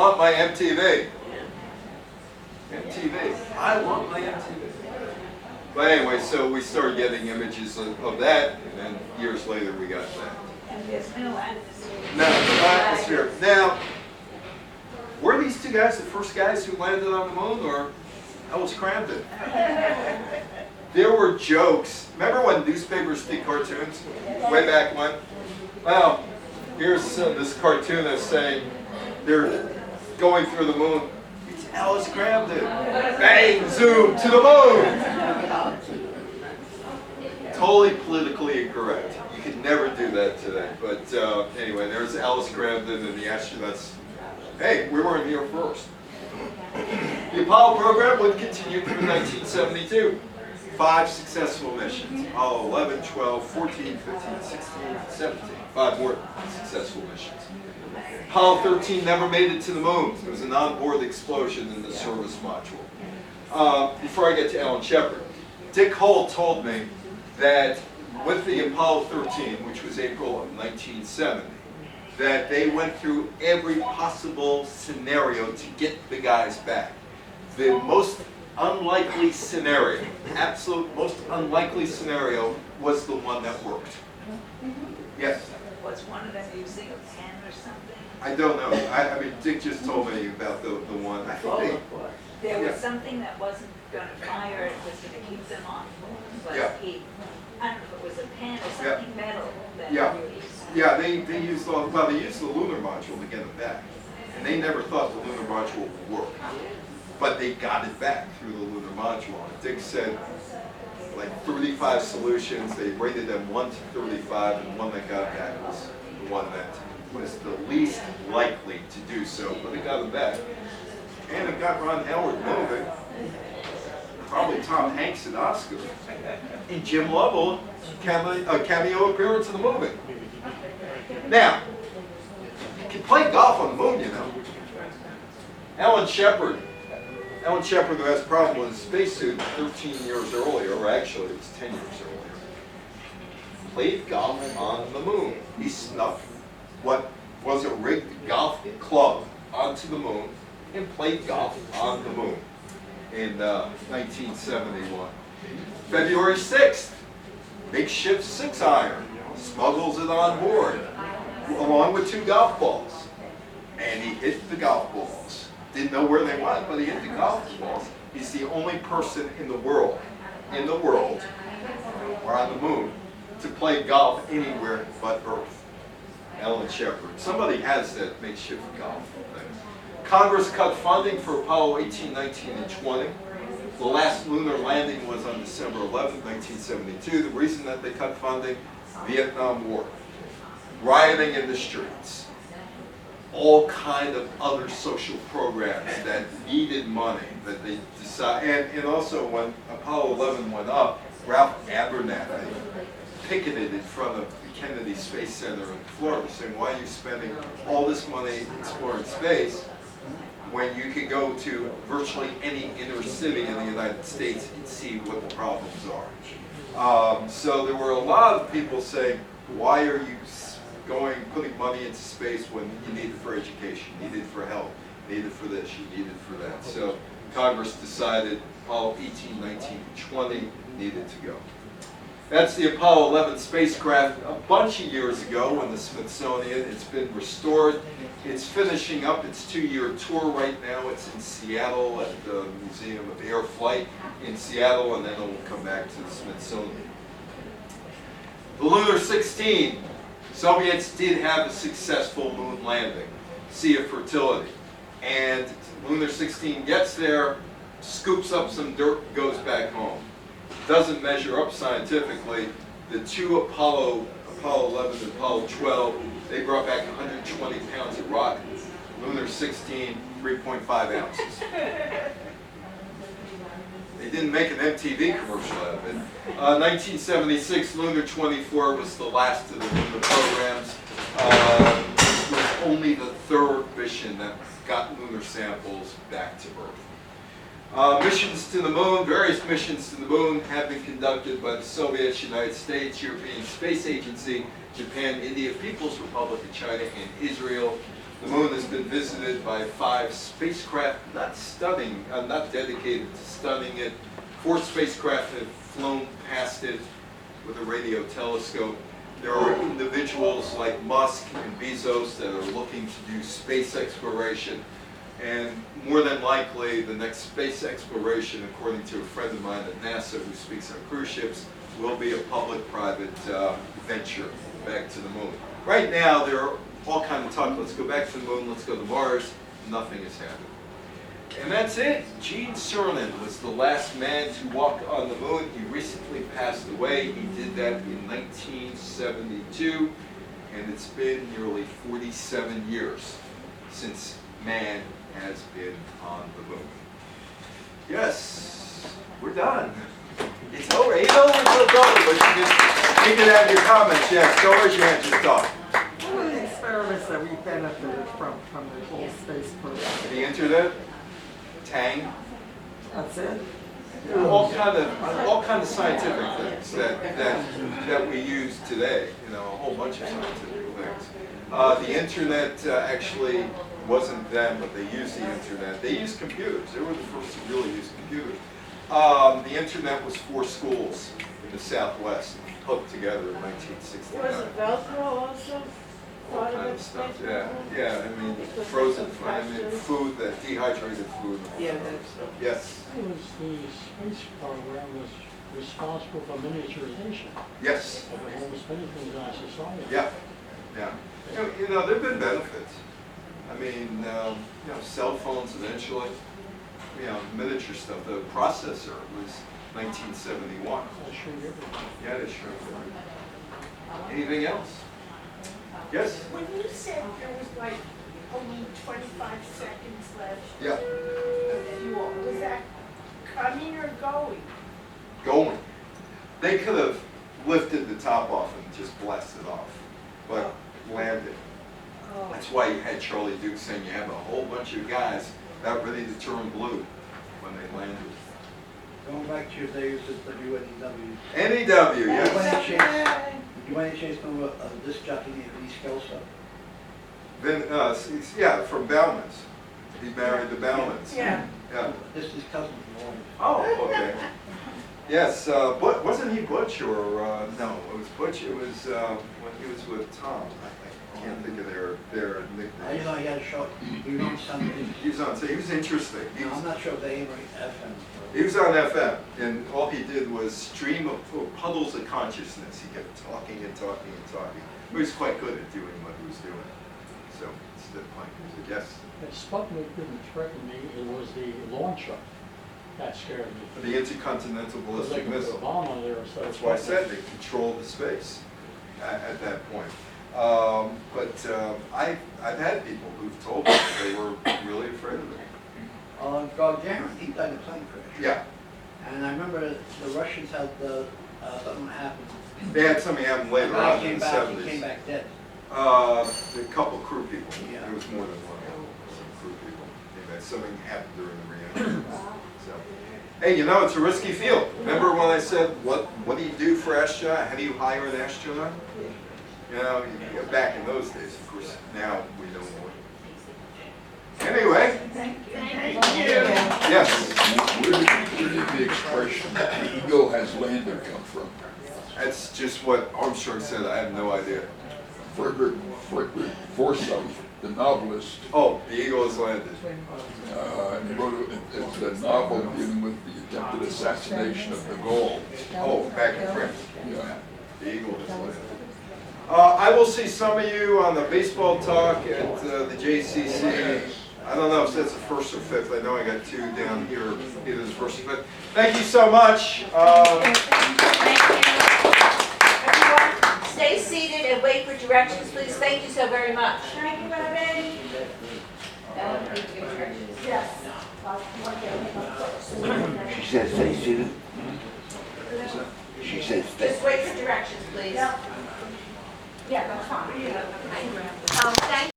want my MTV. MTV. I want my MTV. But anyway, so we started getting images of that, and then years later we got that. And there's no atmosphere. No atmosphere. Now, were these two guys the first guys who landed on the moon, or Ellis Crampton? There were jokes. Remember when newspapers did cartoons way back when? Well, here's this cartoonist saying they're going through the moon. It's Ellis Crampton. Bang, zoom to the moon. Totally politically incorrect. You could never do that today. But anyway, there's Ellis Crampton and the astronauts. Hey, we weren't here first. The Apollo program would continue through 1972. 5 successful missions. Apollo 11, 12, 14, 15, 16, 17. 5 more successful missions. Apollo 13 never made it to the moon. There was an onboard explosion in the service module. Before I get to Alan Shepard, Dick Holt told me that with the Apollo 13, which was April of 1970, that they went through every possible scenario to get the guys back. The most unlikely scenario, absolute most unlikely scenario, was the one that worked. Yes? Was one of them using a pen or something? I don't know. I mean, Dick just told me about the one. I think there was something that wasn't going to fire, it was going to keep them on. But he, I don't know if it was a pen or something metal that they used. Yeah, they used the lunar module to get it back. And they never thought the lunar module would work. But they got it back through the lunar module. And Dick said, like 35 solutions, they rated them 1 to 35, and the one that got it back was the one that was the least likely to do so, but it got it back. And it got Ron Howard moving. Probably Tom Hanks and Oscar. And Jim Lovell, cameo appearance in the movie. Now, you can play golf on the moon, you know. Alan Shepard, who has a problem with his spacesuit 13 years earlier, or actually it was 10 years earlier, played golf on the moon. He snuck what was a rigged golf club onto the moon and played golf on the moon in 1971. February 6th, makeshift 6-iron, smuggles it on board, along with 2 golf balls. And he hit the golf balls. Didn't know where they went, but he hit the golf balls. He's the only person in the world, or on the moon, to play golf anywhere but Earth. Alan Shepard. Somebody has that makeshift golf thing. Congress cut funding for Apollo 18, 19, and 20. The last lunar landing was on December 11, 1972. The reason that they cut funding, Vietnam War. Rioting in the streets. All kind of other social programs that needed money that they decided. And also when Apollo 11 went up, Ralph Abernathy picketed in front of the Kennedy Space Center in Florida saying, why are you spending all this money exploring space when you can go to virtually any inner city in the United States and see what the problems are. So there were a lot of people saying, why are you putting money into space when you need it for education, you need it for health, you need it for this, you need it for that. So Congress decided Apollo 18, 19, and 20 needed to go. That's the Apollo 11 spacecraft a bunch of years ago in the Smithsonian. It's been restored. It's finishing up its 2-year tour right now. It's in Seattle at the Museum of Air Flight in Seattle, and then it will come back to the Smithsonian. The Lunar 16. Soviets did have a successful moon landing, Sea of Fertility. And Lunar 16 gets there, scoops up some dirt, goes back home. Doesn't measure up scientifically. The 2 Apollo 11 and Apollo 12, they brought back 120 pounds of rock. Lunar 16, 3.5 ounces. They didn't make an MTV commercial out of it. 1976, Lunar 24 was the last of the lunar programs. It was only the 3rd mission that got lunar samples back to Earth. Missions to the moon, various missions to the moon have been conducted by the Soviets, United States, European Space Agency, Japan, India, People's Republic of China, and Israel. The moon has been visited by 5 spacecraft, not dedicated to studying it. 4 spacecraft have flown past it with a radio telescope. There are individuals like Musk and Bezos that are looking to do space exploration. And more than likely, the next space exploration, according to a friend of mine at NASA who speaks on cruise ships, will be a public-private venture back to the moon. Right now, there are all kinds of talk, let's go back to the moon, let's go to Mars. Nothing has happened. And that's it. Gene Cernan was the last man to walk on the moon. He recently passed away. He did that in 1972, and it's been nearly 47 years since man has been on the moon. Yes, we're done. It's over. It's over, but you can add your comments. Yes, go raise your hand, just talk. What are the experiments that we benefited from the whole space program? The internet, Tang, That's it? all kind of scientific things that we use today. You know, a whole bunch of scientific things. The internet actually wasn't them, but they used the internet. They used computers. They were the first to really use computers. The internet was 4 schools in the Southwest hooked together in 1969. Was it Velcro also? All kind of stuff. Yeah. I mean, frozen food. I mean, food, that dehydrated food. Yeah, that's so. Yes. It was the space program was responsible for miniaturization Yes. of almost anything in our society. Yeah. You know, there've been benefits. I mean, cell phones eventually. Miniature stuff. The processor was 1971. That sure everything. Yeah, they sure did. Anything else? Yes? When you said there was like only 25 seconds left Yeah. of fuel, was that coming or going? Going. They could have lifted the top off and just blasted off, but landed. Oh. That's why you had Charlie Duke saying you have a whole bunch of guys about ready to turn blue when they landed. Going back to your days at WNEW, NEW, yes. did you by any chance know a disc jockey named Lee Skelso? Then, yeah, from Bauman's. He married the Baumans. Yeah. Yeah. This is his cousin from Orange. Oh, okay. Yes, but wasn't he Butch or, no, it was Butch, it was when he was with Tom. I can't think of their You nicknames. know, he had a show, he was on something, He was on, so he was interesting. He was, I'm not sure if they ain't right FM. he was on FM, and all he did was stream of puddles of consciousness. He kept talking and talking and talking. He was quite good at doing what he was doing. So, it's the point. Yes? And Sputnik didn't threaten me, it was the launcher that scared me. The intercontinental Because they ballistic could put a missile. bomb on there instead of That's why I Sputnik. said they controlled the space at that point. I've had people who've told me that they were really afraid of it. Grog Jaron, he died in a plane crash. Yeah, And I remember the Russians had something happen. they had something happen later Guy on in came the back, he 70s. came back dead. A couple crew people. Yeah. There was more than one. Some crew people. Anyway, something happened during the reentry. So, hey, you know, it's a risky field. Remember when I said, what do you do for astronaut? How do you hire an astronaut? You know, back in those days, of course. Now we know more. Anyway, Thank you. yes. Where did the expression, the ego has landed come from? That's just what Armstrong said. I have no idea. Frederick Forsyth, the novelist, Oh, the eagle has landed. he wrote it's a novel dealing with the attempted assassination of de Gaulle. Oh, back in France. Yeah. The eagle has landed. I will see some of you on the baseball talk at the JCC. I don't know if that's the 1st or 5th. I know I got 2 down here, either the 1st or 5th. Thank you so much. Thank you. Everyone, stay seated and wait for directions, please. Thank you so very much. Thank you, Bobby. Yes. She says stay seated. She says stay. Just wait for directions, please. Yeah, that's fine. Thank